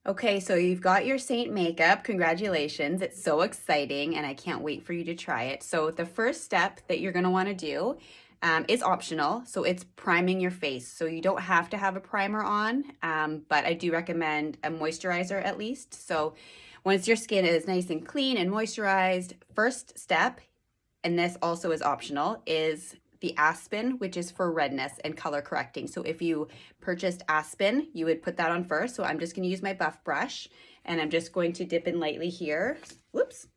Okay, so you've got your Seint makeup. Congratulations. It's so exciting and I can't wait for you to try it. So the first step that you're going to want to do is optional. So it's priming your face. So you don't have to have a primer on, but I do recommend a moisturizer at least. So once your skin is nice and clean and moisturized, first step, and this also is optional, is the Aspen, which is for redness and color correcting. So if you purchased Aspen, you would put that on first. So I'm just going to use my buff brush and I'm just going to dip in lightly here. Whoops.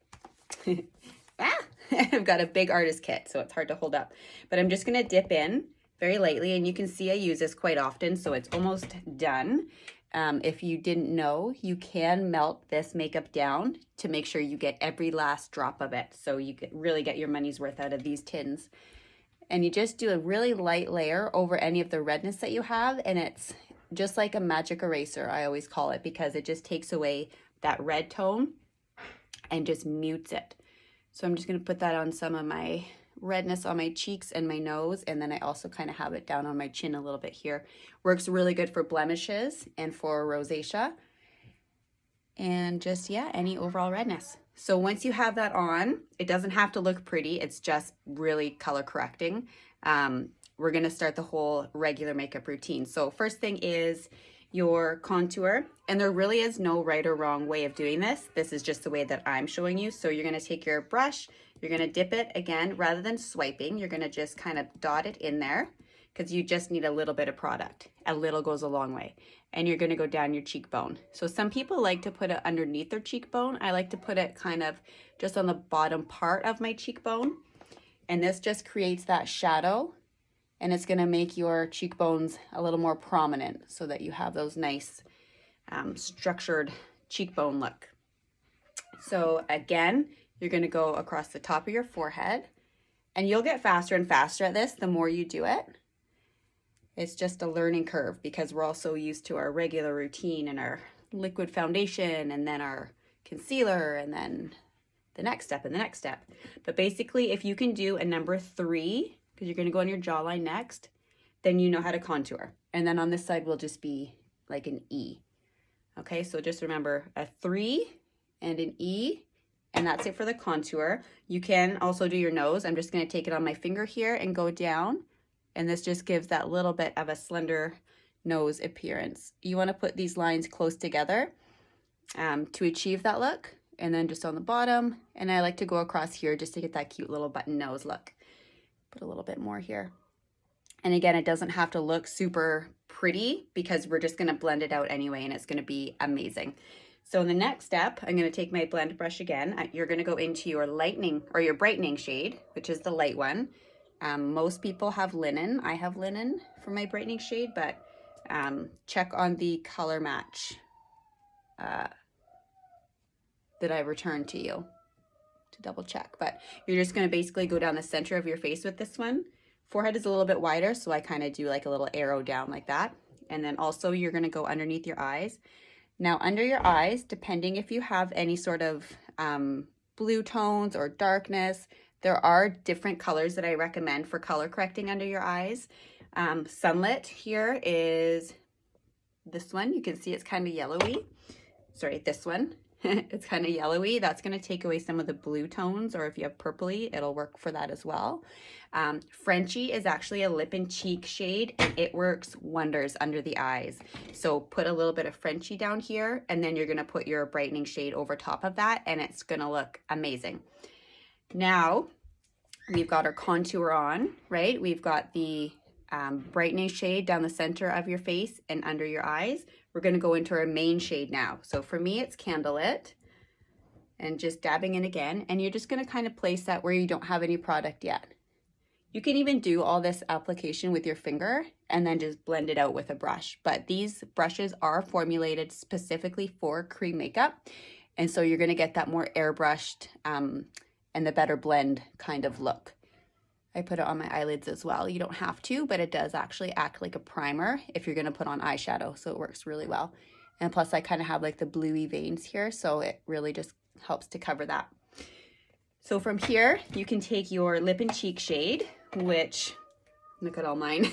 I've got a big artist kit, so it's hard to hold up. But I'm just going to dip in very lightly, and you can see I use this quite often, so it's almost done. If you didn't know, you can melt this makeup down to make sure you get every last drop of it, so you can really get your money's worth out of these tins. And you just do a really light layer over any of the redness that you have, and it's just like a magic eraser, I always call it, because it just takes away that red tone and just mutes it. So I'm just going to put that on some of my redness on my cheeks and my nose, and then I also kind of have it down on my chin a little bit here. Works really good for blemishes and for rosacea and just, yeah, any overall redness. So once you have that on, it doesn't have to look pretty. It's just really color correcting. We're going to start the whole regular makeup routine. So first thing is your contour, and there really is no right or wrong way of doing this. This is just the way that I'm showing you. So you're going to take your brush, you're going to dip it again, rather than swiping, you're going to just kind of dot it in there because you just need a little bit of product. A little goes a long way. And you're going to go down your cheekbone. So some people like to put it underneath their cheekbone. I like to put it kind of just on the bottom part of my cheekbone. And this just creates that shadow, and it's going to make your cheekbones a little more prominent so that you have those nice structured cheekbone look. So again, you're going to go across the top of your forehead, and you'll get faster and faster at this the more you do it. It's just a learning curve because we're all so used to our regular routine and our liquid foundation and then our concealer and then the next step and the next step. But basically, if you can do a number 3, because you're going to go on your jawline next, then you know how to contour. And then on this side will just be like an E. Okay, so just remember a 3 and an E, and that's it for the contour. You can also do your nose. I'm just going to take it on my finger here and go down. And this just gives that little bit of a slender nose appearance. You want to put these lines close together to achieve that look. And then just on the bottom, and I like to go across here just to get that cute little button nose look. Put a little bit more here. And again, it doesn't have to look super pretty because we're just going to blend it out anyway, and it's going to be amazing. So in the next step, I'm going to take my blend brush again. You're going to go into your lightening or your brightening shade, which is the light one. Most people have linen. I have linen for my brightening shade, but check on the color match that I returned to you to double check. But you're just going to basically go down the center of your face with this one. Forehead is a little bit wider, so I kind of do like a little arrow down like that. And then also you're going to go underneath your eyes. Now under your eyes, depending if you have any sort of blue tones or darkness, there are different colors that I recommend for color correcting under your eyes. Sunlit here is this one. You can see it's kind of yellowy. Sorry, this one. It's kind of yellowy. That's going to take away some of the blue tones, or if you have purpley, it'll work for that as well. Frenchy is actually a lip and cheek shade, and it works wonders under the eyes. So put a little bit of Frenchy down here, and then you're going to put your brightening shade over top of that, and it's going to look amazing. Now, we've got our contour on, right? We've got the brightening shade down the center of your face and under your eyes. We're going to go into our main shade now. So for me, it's Candlelit, and just dabbing in again. And you're just going to kind of place that where you don't have any product yet. You can even do all this application with your finger and then just blend it out with a brush. But these brushes are formulated specifically for cream makeup. And so you're going to get that more airbrushed and the better blend kind of look. I put it on my eyelids as well. You don't have to, but it does actually act like a primer if you're going to put on eyeshadow, so it works really well. And plus I kind of have like the bluey veins here, so it really just helps to cover that. So from here, you can take your lip and cheek shade, which, look at all mine.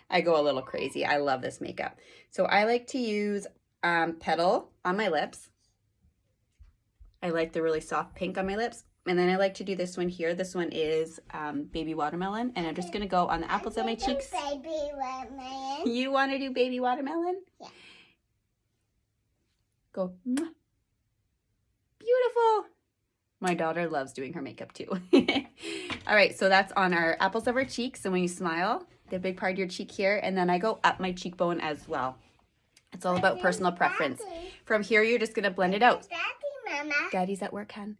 I go a little crazy. I love this makeup. So I like to use petal on my lips. I like the really soft pink on my lips. And then I like to do this one here. This one is baby watermelon. And I'm just going to go on the apples of my cheeks. Baby watermelon. You want to do baby watermelon? Yeah. Go. Beautiful. My daughter loves doing her makeup too. All right, so that's on our apples of our cheeks. And when you smile, the big part of your cheek here. And then I go up my cheekbone as well. It's all about personal preference. From here, you're just going to blend it out. Daddy, Mama. Daddy's at work, hon.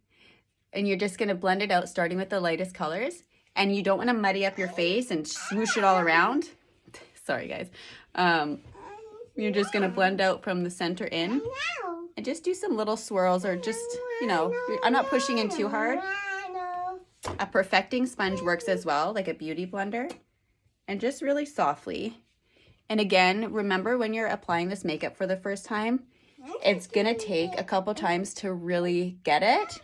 And you're just going to blend it out, starting with the lightest colors. And you don't want to muddy up your face and swoosh it all around. Sorry, guys. You're just going to blend out from the center in. And just do some little swirls, or just, you know, I'm not pushing in too hard. A perfecting sponge works as well, like a beauty blender. And just really softly. And again, remember when you're applying this makeup for the first time, it's going to take a couple times to really get it.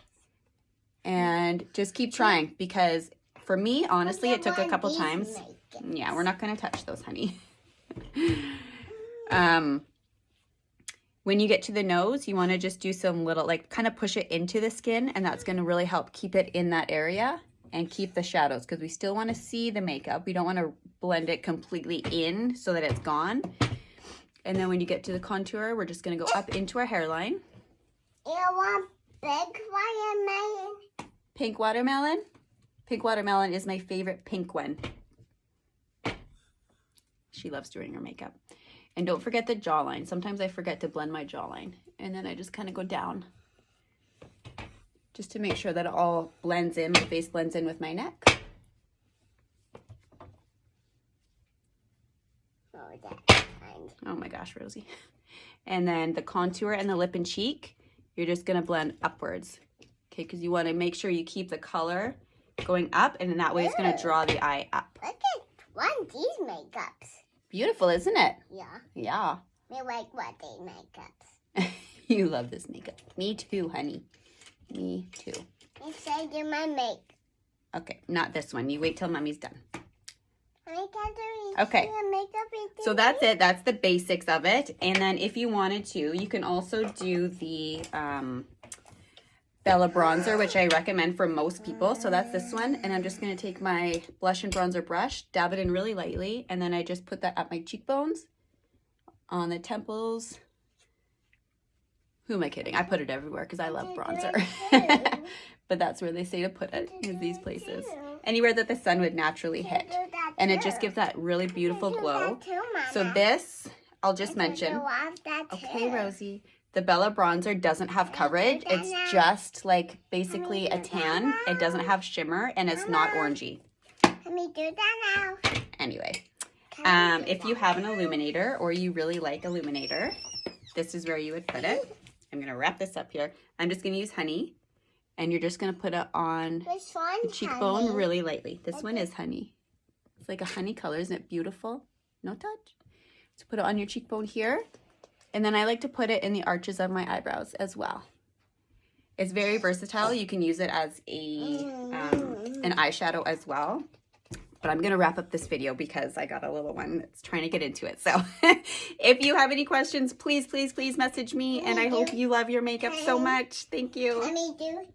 And just keep trying, because for me, honestly, it took a couple times. Yeah, we're not going to touch those, honey. When you get to the nose, you want to just do some little, like, kind of push it into the skin, and that's going to really help keep it in that area and keep the shadows, because we still want to see the makeup. We don't want to blend it completely in so that it's gone. And then when you get to the contour, we're just going to go up into our hairline. You want big watermelon? Pink watermelon? Pink watermelon is my favorite pink one. She loves doing her makeup. And don't forget the jawline. Sometimes I forget to blend my jawline. And then I just kind of go down. Just to make sure that it all blends in. My face blends in with my neck. Oh my gosh, Rosie. And then the contour and the lip and cheek, you're just going to blend upwards. Okay, because you want to make sure you keep the color going up, and in that way it's going to draw the eye up. Look at one of these makeups. Beautiful, isn't it? Yeah. Yeah. We like what they makeups. You love this makeup. Me too, honey. Me too. You say do my make. Okay, not this one. You wait till Mommy's done. Okay. So that's it. That's the basics of it. And then if you wanted to, you can also do the Bella bronzer, which I recommend for most people. So that's this one. And I'm just going to take my blush and bronzer brush, dab it in really lightly, and then I just put that at my cheekbones, on the temples. Who am I kidding? I put it everywhere because I love bronzer. But that's where they say to put it, is these places. Anywhere that the sun would naturally hit. And it just gives that really beautiful glow. So this, I'll just mention. Okay, Rosie. The Bella bronzer doesn't have coverage. It's just like basically a tan. It doesn't have shimmer, and it's not orangey. Let me do that now. Anyway, if you have an illuminator or you really like illuminator, this is where you would put it. I'm going to wrap this up here. I'm just going to use honey, and you're just going to put it on the cheekbone really lightly. This one is honey. It's like a honey color. Isn't it beautiful? No touch. So put it on your cheekbone here. And then I like to put it in the arches of my eyebrows as well. It's very versatile. You can use it as a an eyeshadow as well. But I'm going to wrap up this video because I got a little one that's trying to get into it. So if you have any questions, please, please, please message me. And I hope you love your makeup so much. Thank you. Let me do